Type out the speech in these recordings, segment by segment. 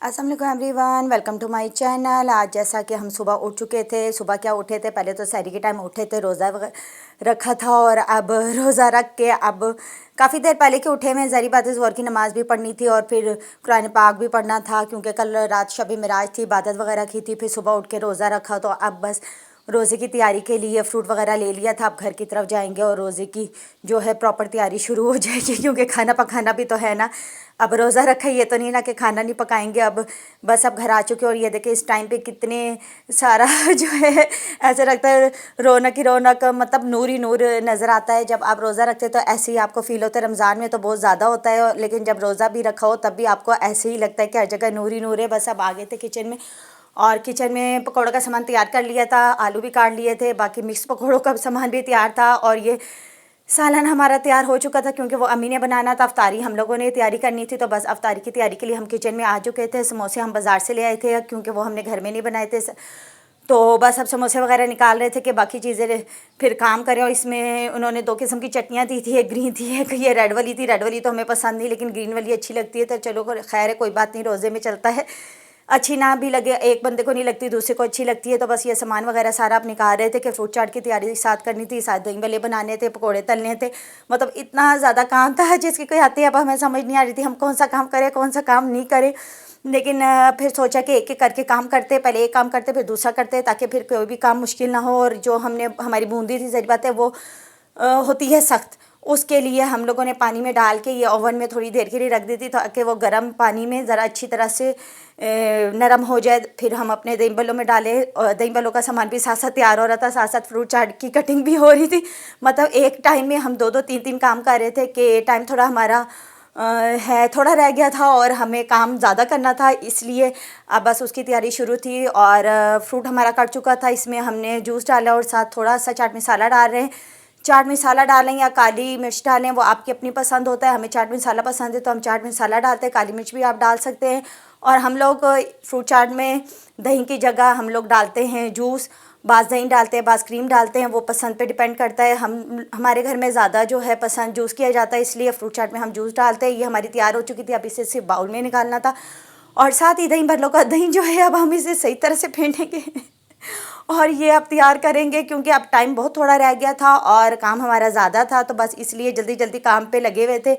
अस्सलाम वालेकुम everyone, welcome to my channel. आज जैसा कि हम सुबह उठ चुके थे, सुबह क्या उठे थे, पहले तो सहरी के टाइम उठे थे, रोज़ा रखा था और अब रोज़ा रख के अब काफ़ी देर पहले के उठे में ज़री बात है, ज़ोहर की नमाज़ भी पढ़नी थी और फिर कुरान पाक भी पढ़ना था क्योंकि कल रात शब मिराज थी, इबादत वगैरह की थी। फिर सुबह उठ के रोज़ा रखा तो अब बस रोज़े की तैयारी के लिए फ़्रूट वगैरह ले लिया था। अब घर की तरफ जाएंगे और रोज़े की जो है प्रॉपर तैयारी शुरू हो जाएगी क्योंकि खाना पकाना भी तो है ना। अब रोज़ा रखा, ये तो नहीं ना कि खाना नहीं पकाएंगे। अब बस अब घर आ चुके और ये देखे इस टाइम पे कितने सारा जो है ऐसे लगता है रौनक ही रौनक, मतलब नूर ही नूर नज़र आता है। जब आप रोज़ा रखते तो ऐसे ही आपको फ़ील होता है। रमज़ान में तो बहुत ज़्यादा होता है, लेकिन जब रोज़ा भी रखा हो तब भी आपको ऐसे ही लगता है कि हर जगह नूर ही नूर है। बस अब आ गए थे किचन में और किचन में पकौड़ों का सामान तैयार कर लिया था, आलू भी काट लिए थे, बाकी मिक्स पकौड़ों का सामान भी तैयार था और ये सालन हमारा तैयार हो चुका था क्योंकि वो अम्मी ने बनाना था। अफ्तारी हम लोगों ने तैयारी करनी थी तो बस अफ्तारी की तैयारी के लिए हम किचन में आ चुके थे। समोसे हम बाज़ार से ले आए थे क्योंकि वो हमने घर में नहीं बनाए थे, तो बस अब समोसे वगैरह निकाल रहे थे कि बाकी चीज़ें फिर काम करें। और इसमें उन्होंने दो किस्म की चटनियाँ दी थी, एक ग्रीन थी, एक ये रेड वाली थी। रेड वाली तो हमें पसंद नहीं, लेकिन ग्रीन वाली अच्छी लगती है। तो चलो खैर है, कोई बात नहीं, रोज़े में चलता है। अच्छी ना भी लगे, एक बंदे को नहीं लगती दूसरे को अच्छी लगती है। तो बस ये सामान वगैरह सारा आप निकाल रहे थे कि फ्रूट चाट की तैयारी साथ करनी थी, साथ दही भल्ले बनाने थे, पकोड़े तलने थे। मतलब इतना ज़्यादा काम था जिसकी कोई आती है। अब हमें समझ नहीं आ रही थी हम कौन सा काम करें कौन सा काम नहीं करें। लेकिन फिर सोचा कि एक एक करके काम करते, पहले एक काम करते फिर दूसरा करते, ताकि फिर कोई भी काम मुश्किल ना हो। और जो हमने हमारी बूंदी थी, सच बात है, वो होती है सख्त। उसके लिए हम लोगों ने पानी में डाल के ये ओवन में थोड़ी देर के लिए रख दी थी ताकि वो गर्म पानी में ज़रा अच्छी तरह से नरम हो जाए। फिर हम अपने दही बल्लों में डाले और दही बल्लों का सामान भी साथ साथ तैयार हो रहा था, साथ साथ फ्रूट चाट की कटिंग भी हो रही थी। मतलब एक टाइम में हम दो दो तीन तीन काम कर रहे थे कि टाइम थोड़ा हमारा है थोड़ा रह गया था और हमें काम ज़्यादा करना था, इसलिए अब बस उसकी तैयारी शुरू थी। और फ्रूट हमारा कट चुका था, इसमें हमने जूस डाला और साथ थोड़ा सा चाट मसाला डाल रहे हैं। चाट मसाला डालें या काली मिर्च डालें, वो आपकी अपनी पसंद होता है। हमें चाट मसाला पसंद है तो हम चाट मसाला डालते हैं, काली मिर्च भी आप डाल सकते हैं। और हम लोग फ्रूट चाट में दही की जगह हम लोग डालते हैं जूस, बाज़ दही डालते हैं, बाज़ क्रीम डालते हैं, वो पसंद पे डिपेंड करता है। हमारे घर में ज़्यादा जो है पसंद जूस किया जाता है, इसलिए फ्रूट चाट में हम जूस डालते हैं। ये हमारी तैयार हो चुकी थी, अब इसे सिर्फ बाउल में निकालना था। और साथ ही दही भल्लों का दही जो है अब हम इसे सही तरह से फेंटेंगे और ये अब तैयार करेंगे क्योंकि अब टाइम बहुत थोड़ा रह गया था और काम हमारा ज़्यादा था, तो बस इसलिए जल्दी जल्दी काम पे लगे हुए थे।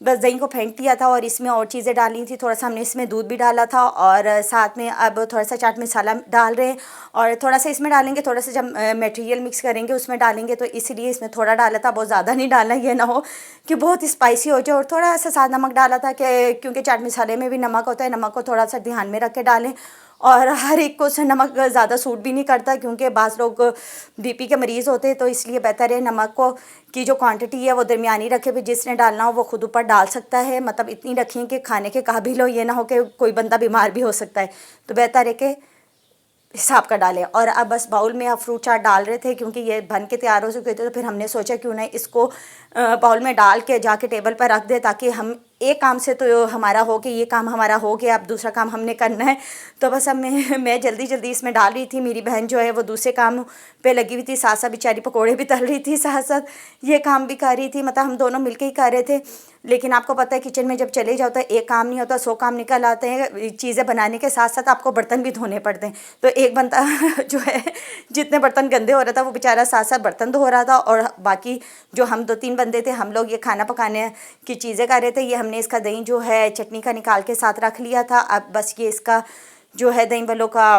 बस दही को फेंट लिया था और इसमें और चीज़ें डाली थी, थोड़ा सा हमने इसमें दूध भी डाला था और साथ में अब थोड़ा सा चाट मसाला डाल रहे हैं और थोड़ा सा इसमें डालेंगे। थोड़ा सा जब मटेरियल मिक्स करेंगे उसमें डालेंगे, तो इसलिए इसमें थोड़ा डाला था, बहुत ज़्यादा नहीं डालना, ये ना हो कि बहुत स्पाइसी हो जाए। और थोड़ा सा सादा नमक डाला था कि क्योंकि चाट मसाले में भी नमक होता है, नमक को थोड़ा सा ध्यान में रख के डालें। और हर एक को से नमक ज़्यादा सूट भी नहीं करता क्योंकि बाज़ लोग बीपी के मरीज़ होते हैं, तो इसलिए बेहतर है नमक को की जो क्वांटिटी है वो दरमियानी रखे, फिर जिसने डालना हो वो खुद ऊपर डाल सकता है। मतलब इतनी रखें कि खाने के काबिल हो, ये ना हो कि कोई बंदा बीमार भी हो सकता है, तो बेहतर है कि हिसाब का डालें। और अब बस बाउल में आप फ्रूट चाट डाल रहे थे क्योंकि ये बन के तैयार हो चुके थे, तो फिर हमने सोचा क्यों ना इसको बाउल में डाल के जाके टेबल पर रख दे, ताकि हम एक काम से तो हमारा हो कि ये काम हमारा हो गया, अब दूसरा काम हमने करना है। तो बस अब मैं जल्दी जल्दी इसमें डाल रही थी, मेरी बहन जो है वो दूसरे काम पे लगी हुई थी, साथ साथ बेचारी पकोड़े भी तल रही थी, साथ साथ ये काम भी कर रही थी। मतलब हम दोनों मिलके ही कर रहे थे। लेकिन आपको पता है किचन में जब चले जाओ तो एक काम नहीं होता, 100 काम निकल आते हैं। चीज़ें बनाने के साथ साथ आपको बर्तन भी धोने पड़ते हैं, तो एक बंदा जो है जितने बर्तन गंदे हो रहा था वो बेचारा साथ साथ बर्तन धो रहा था और बाकी जो हम 2-3 बंदे थे हम लोग ये खाना पकाने की चीज़ें कर रहे थे। ये हमने इसका दही जो है चटनी का निकाल के साथ रख लिया था। अब बस ये इसका जो है दही भल्लों का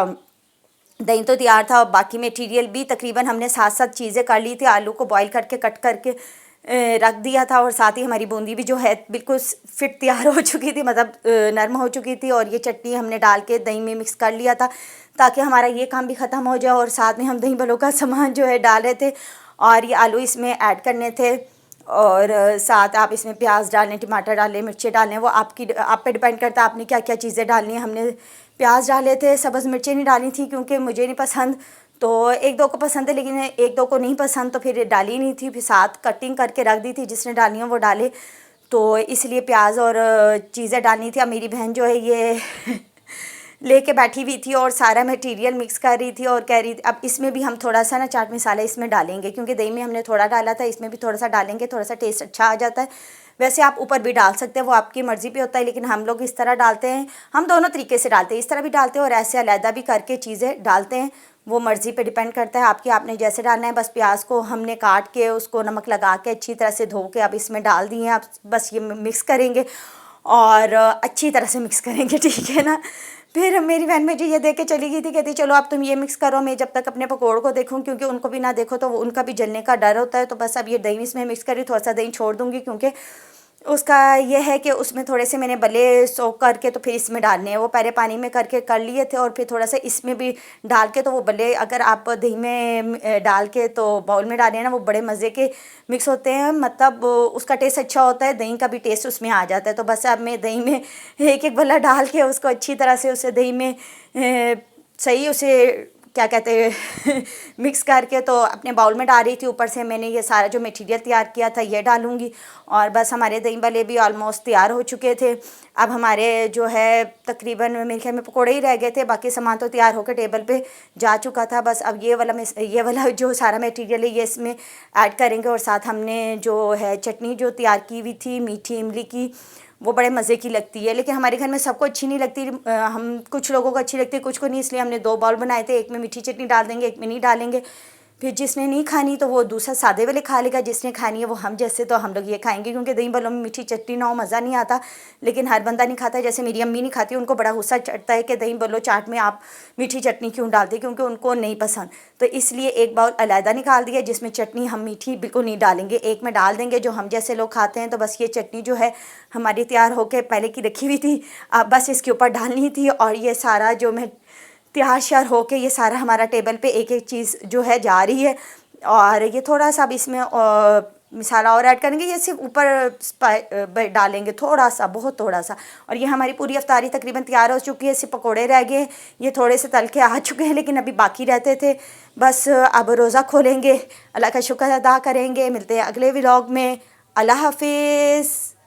दही तो तैयार था और बाकी मटेरियल भी तकरीबन हमने साथ साथ चीज़ें कर ली थी। आलू को बॉईल करके कट करके रख दिया था और साथ ही हमारी बूंदी भी जो है बिल्कुल फिट तैयार हो चुकी थी, मतलब नरम हो चुकी थी। और ये चटनी हमने डाल के दही में मिक्स कर लिया था ताकि हमारा ये काम भी ख़त्म हो जाए। और साथ में हम दही भल्लों का सामान जो है डाल रहे थे और ये आलू इसमें ऐड करने थे। और साथ आप इसमें प्याज डालें, टमाटर डालें, मिर्चें डालें, वो आप पे डिपेंड करता है आपने क्या क्या चीज़ें डालनी है। हमने प्याज डाले थे, सब्ज़ मिर्चें नहीं डाली थी क्योंकि मुझे नहीं पसंद, तो एक दो को पसंद है लेकिन एक दो को नहीं पसंद, तो फिर डाली नहीं थी। फिर साथ कटिंग करके रख दी थी, जिसने डाली हो वो डाले, तो इसलिए प्याज और चीज़ें डालनी थी। अब मेरी बहन जो है ये लेके बैठी हुई थी और सारा मटेरियल मिक्स कर रही थी और कह रही थी अब इसमें भी हम थोड़ा सा ना चाट मसाला इसमें डालेंगे क्योंकि दही में हमने थोड़ा डाला था, इसमें भी थोड़ा सा डालेंगे, थोड़ा सा टेस्ट अच्छा आ जाता है। वैसे आप ऊपर भी डाल सकते हैं, वो आपकी मर्ज़ी पे होता है, लेकिन हम लोग इस तरह डालते हैं। हम दोनों तरीके से डालते हैं, इस तरह भी डालते हैं और ऐसे अलहदा भी करके चीज़ें डालते हैं। वो मर्ज़ी पे डिपेंड करता है आपकी, आपने जैसे डालना है। बस प्याज को हमने काट के उसको नमक लगा के अच्छी तरह से धो के अब इसमें डाल दिए हैं। आप बस ये मिक्स करेंगे और अच्छी तरह से मिक्स करेंगे, ठीक है ना। फिर मेरी बहन मुझे ये देख के चली गई थी, कहती चलो अब तुम ये मिक्स करो, मैं जब तक अपने पकौड़ों को देखूं, क्योंकि उनको भी ना देखो तो उनका भी जलने का डर होता है। तो बस अब ये दही इसमें मिक्स करी, थोड़ा सा दही छोड़ दूंगी, क्योंकि उसका ये है कि उसमें थोड़े से मैंने बल्ले सोख करके तो फिर इसमें डालने हैं। वो पहले पानी में करके कर लिए थे और फिर थोड़ा सा इसमें भी डाल के, तो वो बल्ले अगर आप दही में डाल के तो बाउल में डालें ना, वो बड़े मज़े के मिक्स होते हैं। मतलब उसका टेस्ट अच्छा होता है, दही का भी टेस्ट उसमें आ जाता है। तो बस अब मैं दही में एक एक बल्ला डाल के उसको अच्छी तरह से उसे दही में सही उसे क्या कहते हैं मिक्स करके तो अपने बाउल में डाल रही थी। ऊपर से मैंने ये सारा जो मटेरियल तैयार किया था ये डालूंगी। और बस हमारे दही भल्ले भी ऑलमोस्ट तैयार हो चुके थे। अब हमारे जो है तकरीबन मेरे ख्याल में पकौड़े ही रह गए थे, बाकी सामान तो तैयार होकर टेबल पे जा चुका था। बस अब ये वाला जो सारा मटेरियल है ये इसमें ऐड करेंगे। और साथ हमने जो है चटनी जो तैयार की हुई थी मीठी इमली की, वो बड़े मज़े की लगती है, लेकिन हमारे घर में सबको अच्छी नहीं लगती। हम कुछ लोगों को अच्छी लगती है, कुछ को नहीं, इसलिए हमने 2 बाउल बनाए थे। एक में मीठी चटनी डाल देंगे, एक में नहीं डालेंगे। फिर जिसने नहीं खानी तो वो दूसरा सादे वाले खा लेगा, जिसने खानी है वो हम जैसे तो हम लोग ये खाएंगे, क्योंकि दही भल्लों में मीठी चटनी ना हो मज़ा नहीं आता। लेकिन हर बंदा नहीं खाता, जैसे मेरी अम्मी नहीं खाती, उनको बड़ा गुस्सा चढ़ता है कि दही भल्लो चाट में आप मीठी चटनी क्यों डालते, क्योंकि उनको नहीं पसंद। तो इसलिए एक बाउल अलहदा निकाल दिया जिसमें चटनी हम मीठी बिल्कुल नहीं डालेंगे, एक में डाल देंगे जो हम जैसे लोग खाते हैं। तो बस ये चटनी जो है हमारी तैयार होकर पहले की रखी हुई थी, अब बस इसके ऊपर डालनी थी। और ये सारा जो मैं तैयार श्यार होके ये सारा हमारा टेबल पे एक एक चीज़ जो है जा रही है। और ये थोड़ा सा अब इसमें मसाला और ऐड करेंगे, ये सिर्फ ऊपर डालेंगे थोड़ा सा, बहुत थोड़ा सा। और ये हमारी पूरी अफ्तारी तकरीबन तैयार हो चुकी है, सिर्फ पकौड़े रह गए। ये थोड़े से तल के आ चुके हैं, लेकिन अभी बाकी रहते थे। बस अब रोज़ा खोलेंगे, अल्लाह का शुक्र अदा करेंगे। मिलते हैं अगले व्लॉग में। अल्लाह हाफिज़।